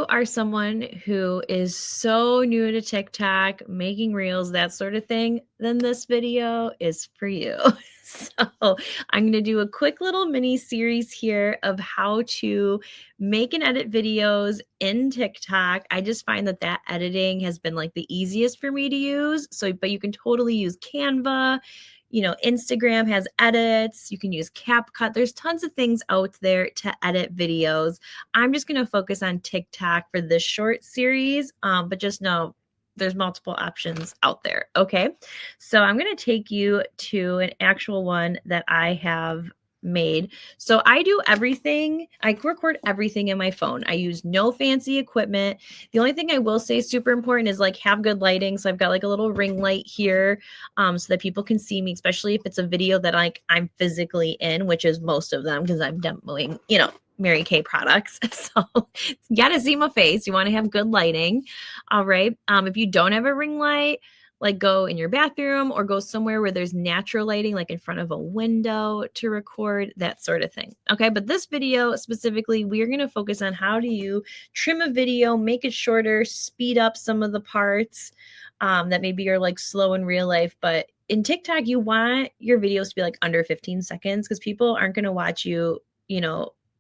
you are someone who is so new to TikTok, making reels, that sort of thing, then this video is for you. So I'm going to do a quick little mini series here of how to make and edit videos in TikTok. I just find that editing has been like the easiest for me to use. But you can totally use Canva. Instagram has edits. You can use CapCut. There's tons of things out there to edit videos. I'm just going to focus on TikTok for this short series, but just know there's multiple options out there. Okay. So I'm going to take you to an actual one that I have made. So I do everything. I record everything in my phone. I use no fancy equipment. The only thing I will say is super important is like have good lighting. So I've got like a little ring light here, so that people can see me, especially if it's a video that like I'm physically in, which is most of them because I'm demoing, Mary Kay products. So you got to see my face. You want to have good lighting. All right. If you don't have a ring light, like go in your bathroom or go somewhere where there's natural lighting, like in front of a window to record, that sort of thing. Okay. But this video specifically, we're going to focus on how do you trim a video, make it shorter, speed up some of the parts that maybe are like slow in real life. But in TikTok, you want your videos to be like under 15 seconds because people aren't going to watch you,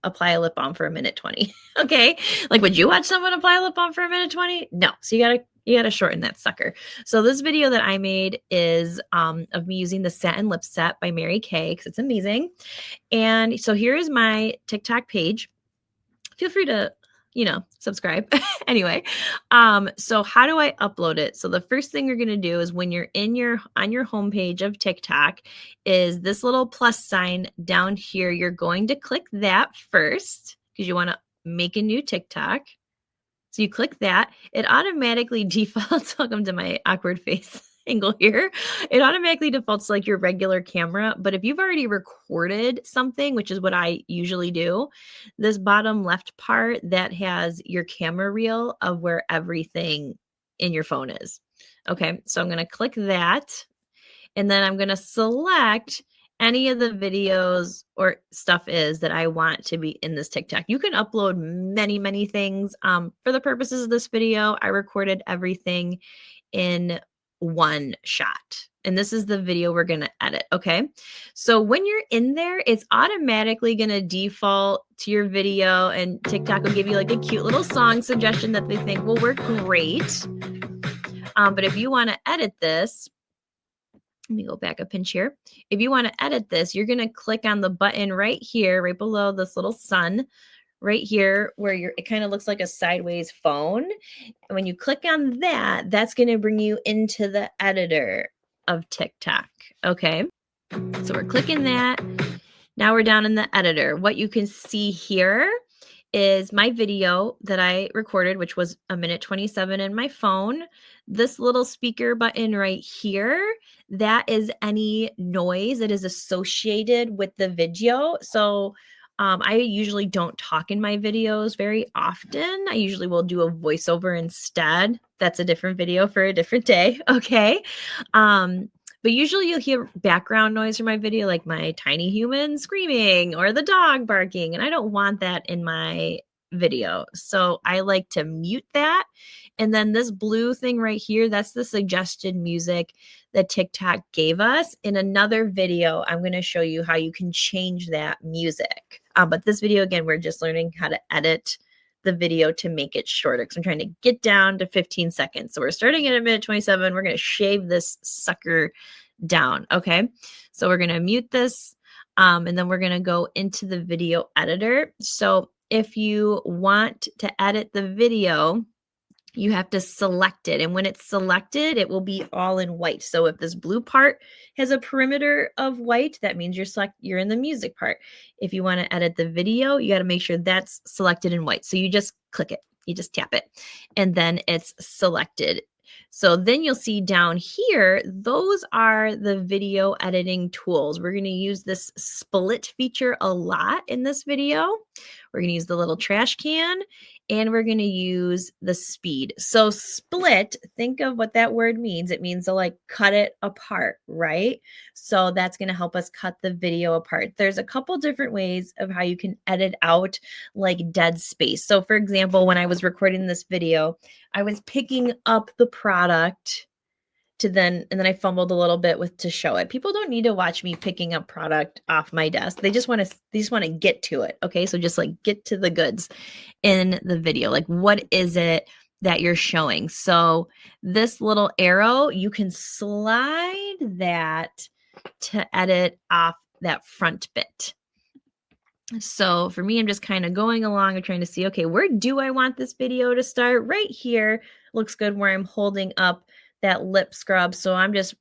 apply a lip balm for 1:20. Okay. Like, would you watch someone apply a lip balm for 1:20? No. So you gotta shorten that sucker. So this video that I made is of me using the Satin Lip Set by Mary Kay because it's amazing. And so here is my TikTok page. Feel free to, subscribe. Anyway, so how do I upload it? So the first thing you're gonna do is when you're on your homepage of TikTok is this little plus sign down here. You're going to click that first because you want to make a new TikTok. So you click that, it automatically defaults, welcome to my awkward face angle here. It automatically defaults to like your regular camera. But if you've already recorded something, which is what I usually do, this bottom left part that has your camera reel of where everything in your phone is. Okay, so I'm going to click that. And then I'm going to select any of the videos or stuff is that I want to be in this TikTok. You can upload many, many things. For the purposes of this video, I recorded everything in one shot. And this is the video we're going to edit. Okay. So when you're in there, it's automatically going to default to your video, and TikTok will give you like a cute little song suggestion that they think will work great. But if you want to edit this, let me go back a pinch here. If you want to edit this, you're going to click on the button right here, right below this little sun, right here, where it kind of looks like a sideways phone. And when you click on that, that's going to bring you into the editor of TikTok. Okay. So we're clicking that. Now we're down in the editor. What you can see here is my video that I recorded, which was 1:27 in my phone. This little speaker button right here, that is any noise that is associated with the video. So I usually don't talk in my videos very often. I usually will do a voiceover instead. That's a different video for a different day. Okay. But usually you'll hear background noise from my video, like my tiny human screaming or the dog barking. And I don't want that in my video. So I like to mute that. And then this blue thing right here, that's the suggested music that TikTok gave us. In another video, I'm going to show you how you can change that music. But this video, again, we're just learning how to edit the video to make it shorter because I'm trying to get down to 15 seconds. So we're starting at 1:27. We're going to shave this sucker down. Okay. So we're going to mute this. And then we're going to go into the video editor. So if you want to edit the video, you have to select it. And when it's selected, it will be all in white. So if this blue part has a perimeter of white, that means you're in the music part. If you want to edit the video, you got to make sure that's selected in white. So you just click it, you just tap it, and then it's selected. So then you'll see down here, those are the video editing tools. We're going to use this split feature a lot in this video. We're going to use the little trash can and we're going to use the speed. So split, think of what that word means. It means to like cut it apart, right? So that's going to help us cut the video apart. There's a couple different ways of how you can edit out like dead space. So for example, when I was recording this video, I was picking up the product and then I fumbled a little bit to show it. People don't need to watch me picking up product off my desk. They just want to get to it. Okay. So just like get to the goods in the video. Like, what is it that you're showing? So this little arrow, you can slide that to edit off that front bit. So for me, I'm just kind of going along and trying to see, okay, where do I want this video to start? Right here looks good where I'm holding up that lip scrub. So I'm just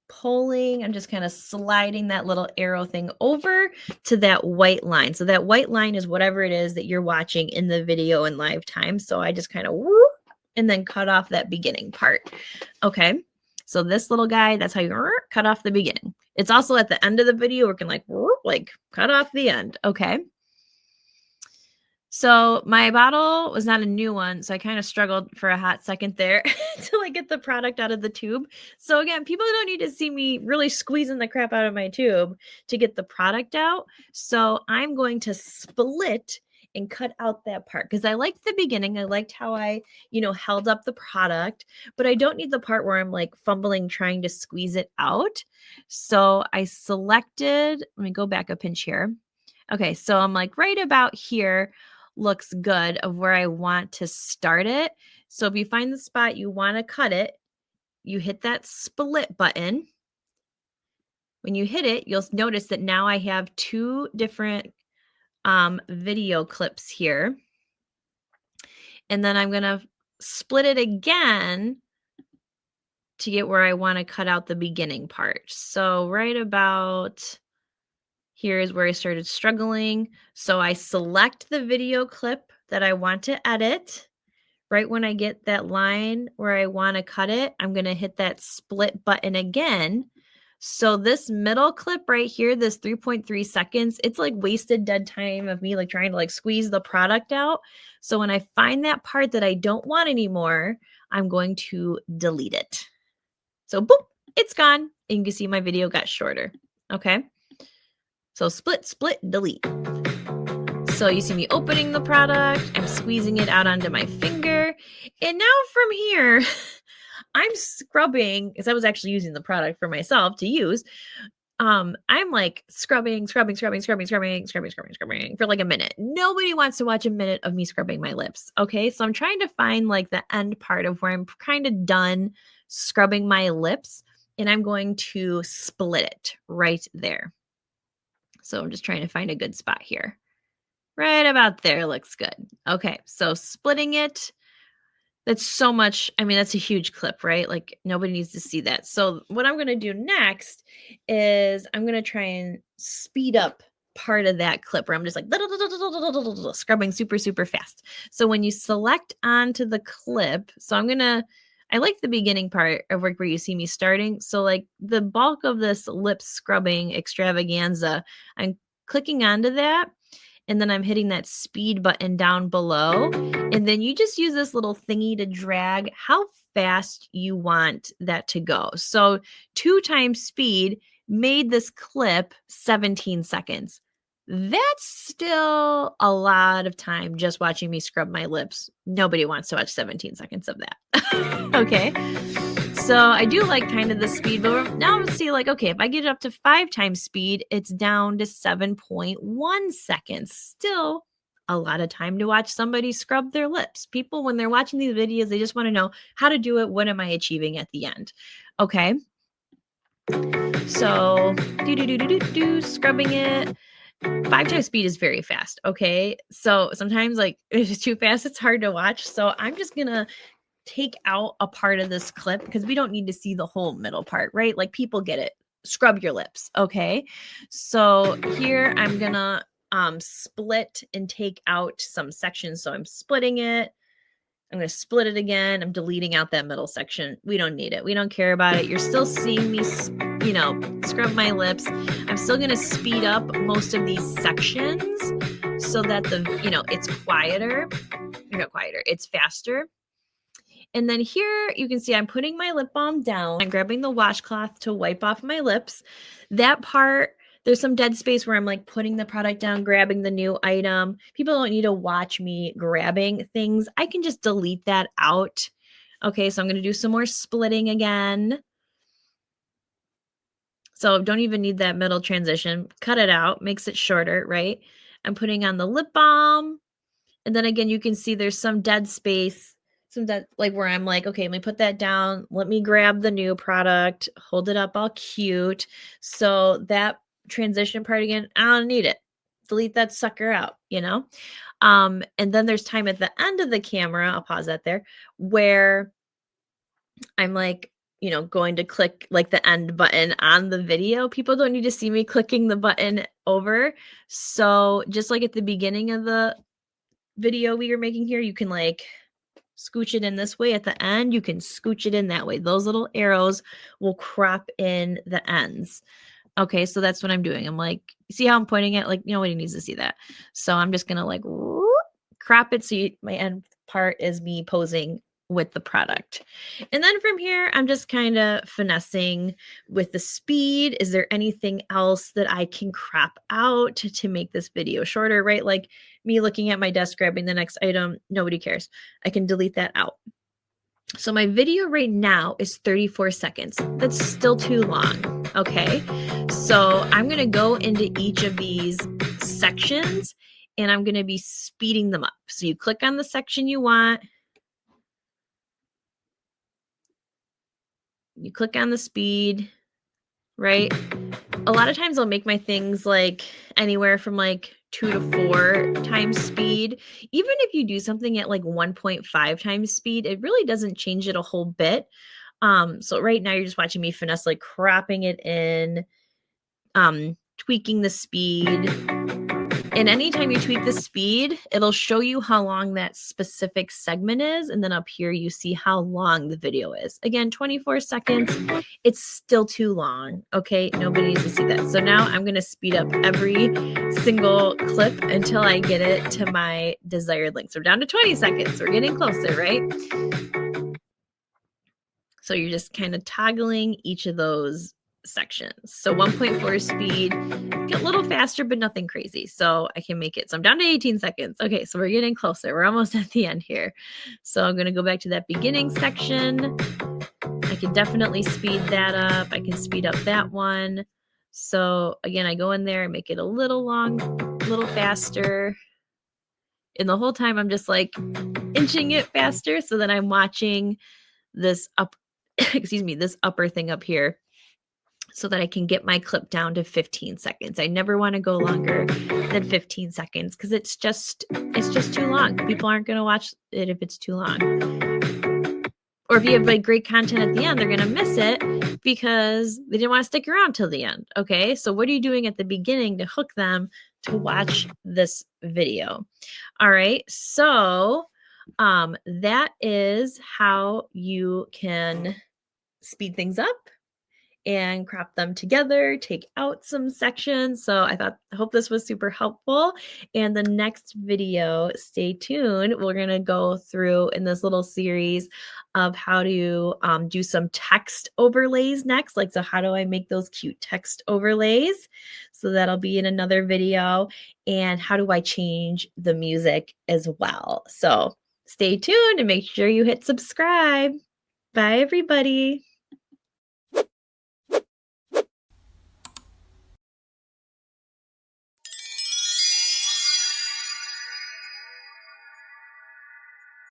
pulling, I'm just kind of sliding that little arrow thing over to that white line. So that white line is whatever it is that you're watching in the video in live time. So I just kind of whoop and then cut off that beginning part. Okay. So this little guy, that's how you cut off the beginning. It's also at the end of the video, we can like cut off the end. Okay. So my bottle was not a new one, so I kind of struggled for a hot second there to like get the product out of the tube. So again, people don't need to see me really squeezing the crap out of my tube to get the product out. So I'm going to split and cut out that part because I liked the beginning. I liked how I, held up the product, but I don't need the part where I'm like fumbling trying to squeeze it out. So I selected, let me go back a pinch here. Okay, so I'm like right about here looks good of where I want to start it. So if you find the spot you want to cut it, you hit that split button. When you hit it, you'll notice that now I have two different video clips here. And then I'm going to split it again to get where I want to cut out the beginning part. So right about here is where I started struggling. So I select the video clip that I want to edit. Right when I get that line where I want to cut it, I'm going to hit that split button again. So this middle clip right here, this 3.3 seconds, it's like wasted dead time of me like trying to like squeeze the product out. So when I find that part that I don't want anymore, I'm going to delete it. So boop, it's gone. And you can see my video got shorter. Okay. So split, delete. So you see me opening the product, I'm squeezing it out onto my finger. And now from here, I'm scrubbing, because I was actually using the product for myself to use. I'm like scrubbing for like a minute. Nobody wants to watch a minute of me scrubbing my lips. Okay. So I'm trying to find like the end part of where I'm kind of done scrubbing my lips, and I'm going to split it right there. So I'm just trying to find a good spot here. Right about there looks good. Okay, so splitting it, that's so much, that's a huge clip, right? Like nobody needs to see that. So what I'm going to do next is I'm going to try and speed up part of that clip where I'm just like scrubbing super, super fast. So when you select onto the clip, so I like the beginning part of where you see me starting. So like the bulk of this lip scrubbing extravaganza, I'm clicking onto that. And then I'm hitting that speed button down below. And then you just use this little thingy to drag how fast you want that to go. So 2 times speed made this clip 17 seconds. That's still a lot of time just watching me scrub my lips. Nobody wants to watch 17 seconds of that. Okay. So I do like kind of the speed, but now let's see like, okay, if I get it up to 5 times speed, it's down to 7.1 seconds. Still a lot of time to watch somebody scrub their lips. People, when they're watching these videos, they just want to know how to do it. What am I achieving at the end? Okay. So scrubbing it. 5 times speed is very fast. Okay. So sometimes like if it's too fast, it's hard to watch. So I'm just going to take out a part of this clip because we don't need to see the whole middle part, right? Like people get it. Scrub your lips. Okay. So here I'm going to split and take out some sections. So I'm splitting it. I'm going to split it again. I'm deleting out that middle section. We don't need it. We don't care about it. You're still seeing me, scrub my lips. I'm still going to speed up most of these sections so that it's quieter. I got quieter. It's faster. And then here you can see I'm putting my lip balm down. I'm grabbing the washcloth to wipe off my lips. That part, there's some dead space where I'm like putting the product down, grabbing the new item. People don't need to watch me grabbing things. I can just delete that out. Okay, so I'm going to do some more splitting again. So don't even need that middle transition. Cut it out, makes it shorter, right? I'm putting on the lip balm. And then again, you can see there's some dead space, some dead, like where I'm like, okay, let me put that down. Let me grab the new product, hold it up all cute. So that transition part again, I don't need it. Delete that sucker out, you know? And then there's time at the end of the camera, I'll pause that there, where I'm like, you know, going to click like the end button on the video. People don't need to see me clicking the button over. So just like at the beginning of the video we are making here, you can like scooch it in this way at the end. You can scooch it in that way. Those little arrows will crop in the ends. Okay, so that's what I'm doing. I'm like, see how I'm pointing it? Like, nobody needs to see that. So I'm just gonna like crop it so my end part is me posing with the product. And then from here, I'm just kind of finessing with the speed. Is there anything else that I can crop out to make this video shorter, right? Like me looking at my desk, grabbing the next item, nobody cares. I can delete that out. So my video right now is 34 seconds. That's still too long, okay? So I'm gonna go into each of these sections and I'm gonna be speeding them up. So you click on the section you want, you click on the speed, right? A lot of times I'll make my things like anywhere from like 2 to 4 times speed. Even if you do something at like 1.5 times speed, it really doesn't change it a whole bit. So right now you're just watching me finesse, like cropping it in, tweaking the speed. And anytime you tweak the speed, it'll show you how long that specific segment is. And then up here, you see how long the video is. Again, 24 seconds. It's still too long. Okay, nobody needs to see that. So now I'm going to speed up every single clip until I get it to my desired length. So we're down to 20 seconds. We're getting closer, right? So you're just kind of toggling each of those sections. So 1.4 speed, get a little faster, but nothing crazy. So I can make it. So I'm down to 18 seconds. Okay, so we're getting closer. We're almost at the end here. So I'm going to go back to that beginning section. I can definitely speed that up. I can speed up that one. So again, I go in there and make it a little long, a little faster. And the whole time I'm just like inching it faster so that I'm watching this this upper thing up here so that I can get my clip down to 15 seconds. I never want to go longer than 15 seconds because it's just too long. People aren't going to watch it if it's too long. Or if you have like great content at the end, they're going to miss it because they didn't want to stick around till the end. Okay. So what are you doing at the beginning to hook them to watch this video? All right. So that is how you can speed things up and crop them together, take out some sections. So I hope this was super helpful. And the next video, stay tuned. We're going to go through in this little series of how to do some text overlays next. Like, so how do I make those cute text overlays? So that'll be in another video. And how do I change the music as well? So stay tuned and make sure you hit subscribe. Bye, everybody.